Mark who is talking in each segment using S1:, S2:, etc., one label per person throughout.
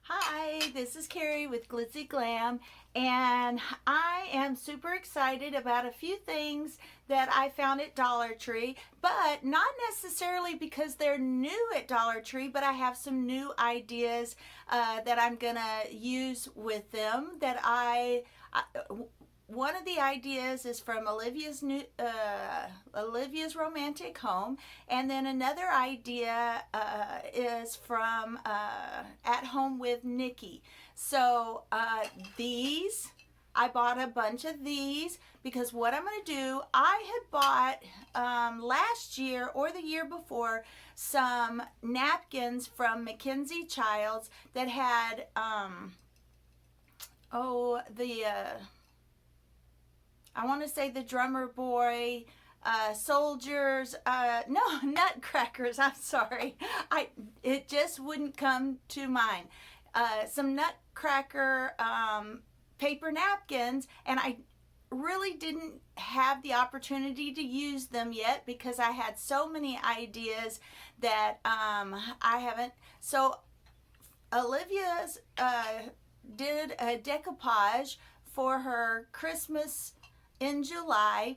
S1: Hi, this is Carrie with Glitzy Glam, and I am super excited about a few things that I found at Dollar Tree, but not necessarily because they're new at Dollar Tree, but I have some new ideas that I'm gonna use with them one of the ideas is from Olivia's Romantic Home, and then another idea is from At Home with Nikki. So these, I bought a bunch of these because what I'm going to do, I had bought last year or the year before some napkins from Mackenzie Childs that had I want to say the drummer boy, soldiers, no, nutcrackers, I'm sorry. It just wouldn't come to mind. Some nutcracker paper napkins, and I really didn't have the opportunity to use them yet because I had so many ideas that I haven't. So Olivia's did a decoupage for her Christmas in July,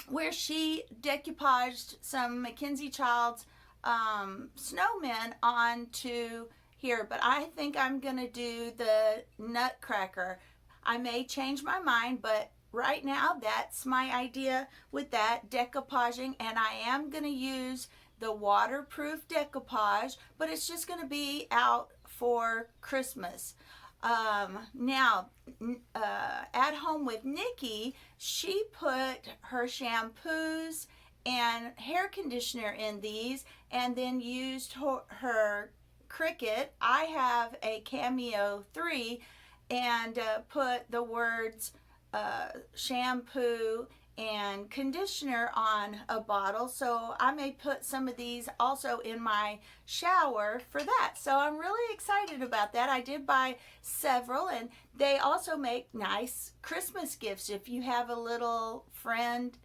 S1: where she decoupaged some Mackenzie Childs snowmen onto here, but I think I'm gonna do the nutcracker. I may change my mind, but right now that's my idea with that decoupaging, and I am gonna use the waterproof decoupage, but it's just gonna be out for Christmas. Now, At Home with Nikki, she put her shampoos and hair conditioner in these and then used her Cricut. I have a Cameo 3 and put the words shampoo and conditioner on a bottle, so I may put some of these also in my shower for that. So I'm really excited about that. I did buy several, and they also make nice Christmas gifts if you have a little friend,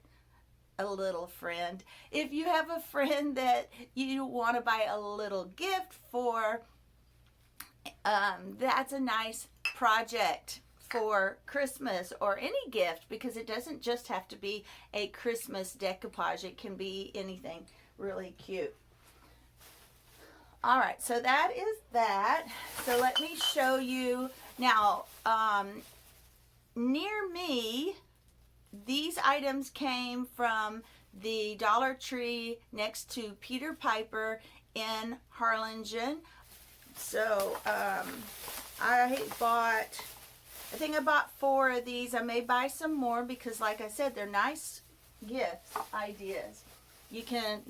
S1: if you have a friend that you want to buy a little gift for, that's a nice project for Christmas or any gift, because it doesn't just have to be a Christmas decoupage. It can be anything really cute. All right, so that is that. So let me show you now. Near me, these items came from the Dollar Tree next to Peter Piper in Harlingen. So I think I bought 4 of these. I may buy some more because, like I said, they're nice gift ideas. You can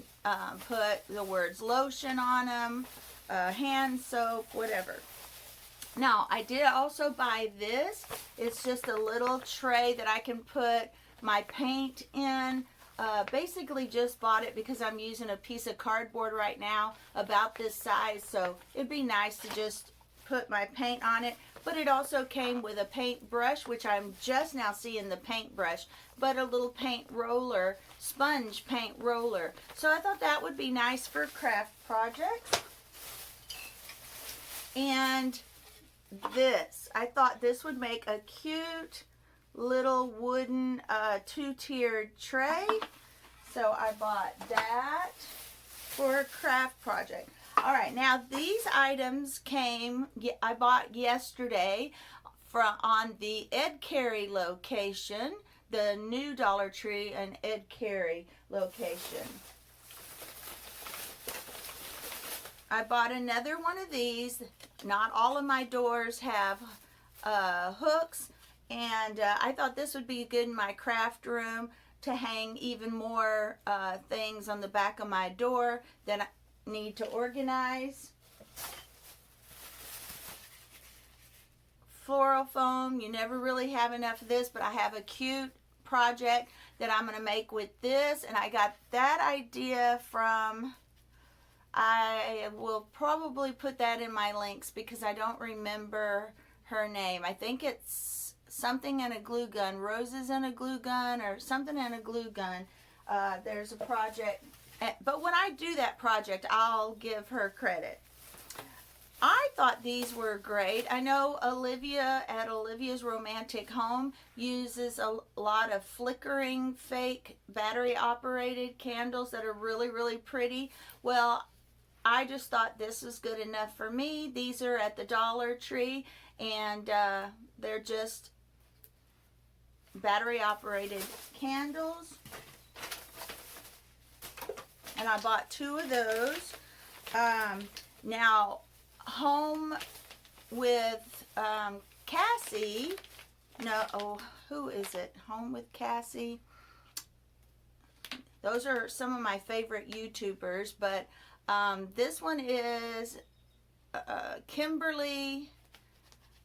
S1: put the words lotion on them, hand soap, whatever. Now, I did also buy this. It's just a little tray that I can put my paint in. Basically just bought it because I'm using a piece of cardboard right now about this size, so it'd be nice to just put my paint on it. But it also came with a paintbrush, which I'm just now seeing the paintbrush, but a little paint roller, sponge paint roller. So I thought that would be nice for craft projects. And this, I thought this would make a cute little wooden 2-tiered tray. So I bought that for a craft project. All right, now these items I bought yesterday on the Ed Carey location, the new Dollar Tree and Ed Carey location. I bought another one of these. Not all of my doors have hooks, and I thought this would be good in my craft room to hang even more things on the back of my door that I need to organize. Floral Foam, you never really have enough of this, but I have a cute project that I'm going to make with this, and I got that idea from, I will probably put that in my links because I don't remember her name. I think it's something in a glue gun, roses in a glue gun, or something in a glue gun. There's a project, but when I do that project, I'll give her credit. I thought these were great. I know Olivia at Olivia's Romantic Home uses a lot of flickering fake battery operated candles that are really, really pretty. Well, I just thought this was good enough for me. These are at the Dollar Tree, and they're just battery operated candles. And I bought 2 of those. Now, Home with Cassie. No, oh, who is it? Home with Cassie. Those are some of my favorite YouTubers, but this one is Kimberly.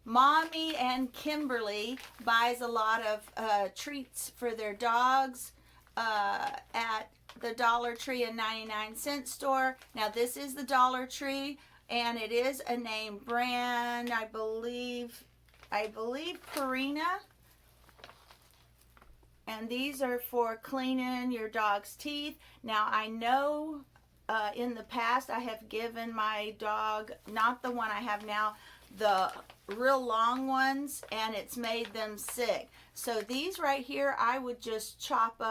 S1: Mommy and Kimberly buys a lot of treats for their dogs at the Dollar Tree and 99-cent store. Now this is the Dollar Tree, and it is a name brand. I believe Purina. And these are for cleaning your dog's teeth. Now I know in the past I have given my dog, not the one I have now, the real long ones, and it's made them sick. So these right here I would just chop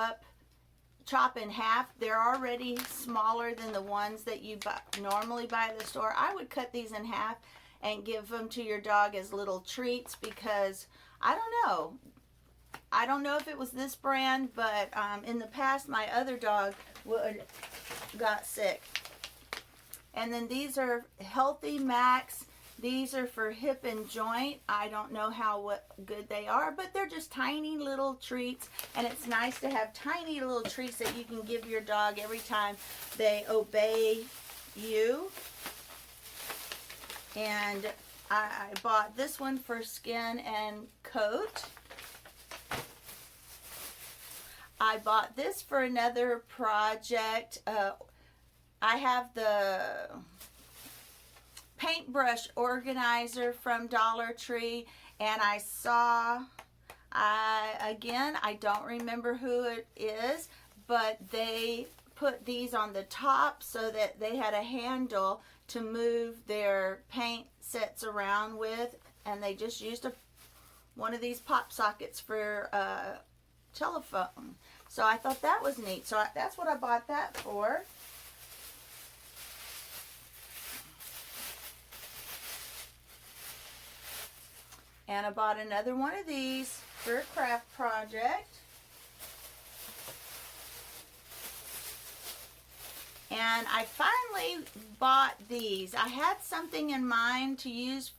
S1: in half. They're already smaller than the ones that you normally buy at the store. I would cut these in half and give them to your dog as little treats, because I don't know if it was this brand, but in the past my other dog got sick. And then these are Healthy Max. These are for hip and joint. I don't know what good they are, but they're just tiny little treats, and it's nice to have tiny little treats that you can give your dog every time they obey you. And I bought this one for skin and coat. I bought this for another project. I have the Paintbrush Organizer from Dollar Tree, and I saw, again, I don't remember who it is, but they put these on the top so that they had a handle to move their paint sets around with, and they just used one of these pop sockets for telephone. So I thought that was neat. So that's what I bought that for. And I bought another one of these for a craft project. And I finally bought these. I had something in mind to use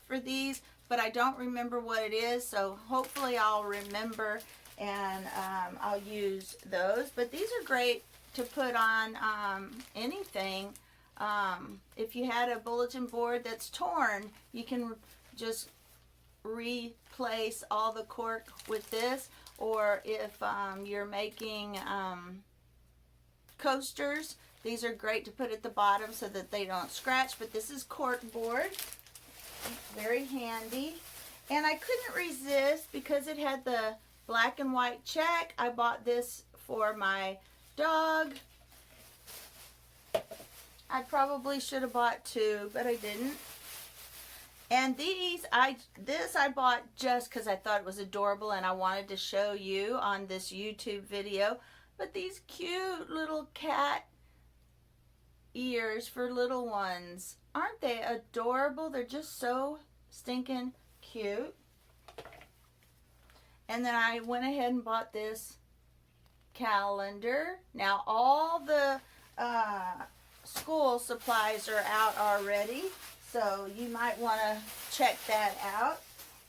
S1: for these, but I don't remember what it is. So hopefully I'll remember, and I'll use those. But these are great to put on anything. If you had a bulletin board that's torn, you can just replace all the cork with this. Or if you're making coasters, these are great to put at the bottom so that they don't scratch. But this is cork board, very handy. And I couldn't resist, because it had the black and white check. I bought this for my dog. I probably should have bought 2, but I didn't. And this I bought just because I thought it was adorable and I wanted to show you on this YouTube video. But these cute little cat ears for little ones, aren't they adorable? They're just so stinking cute. And then I went ahead and bought this calendar. Now all the school supplies are out already, so you might want to check that out.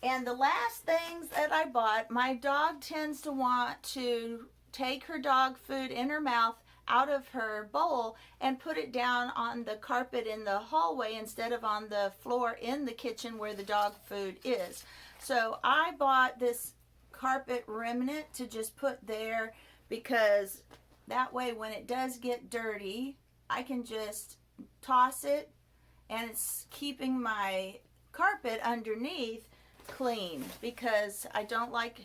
S1: And the last things that I bought, my dog tends to want to take her dog food in her mouth out of her bowl and put it down on the carpet in the hallway instead of on the floor in the kitchen where the dog food is. So I bought this carpet remnant to just put there, because that way when it does get dirty, I can just toss it, and it's keeping my carpet underneath clean, because I don't like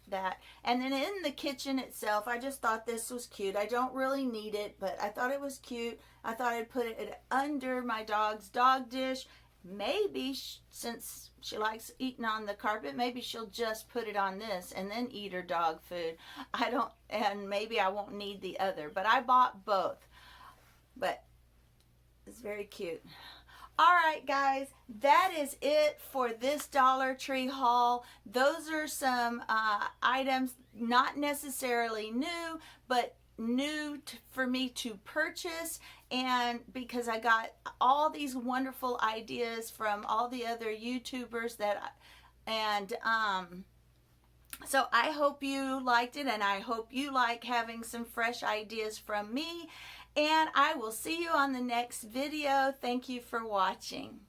S1: that. And then in the kitchen itself, I just thought this was cute. I don't really need it, but I thought it was cute. I thought I'd put it under my dog's dog dish maybe since she likes eating on the carpet, maybe she'll just put it on this and then eat her dog food. And maybe I won't need the other, but I bought both. But it's very cute. All right, guys, that is it for this Dollar Tree haul. Those are some items, not necessarily new, but new for me to purchase, and because I got all these wonderful ideas from all the other YouTubers so I hope you liked it, and I hope you like having some fresh ideas from me, and I will see you on the next video. Thank you for watching.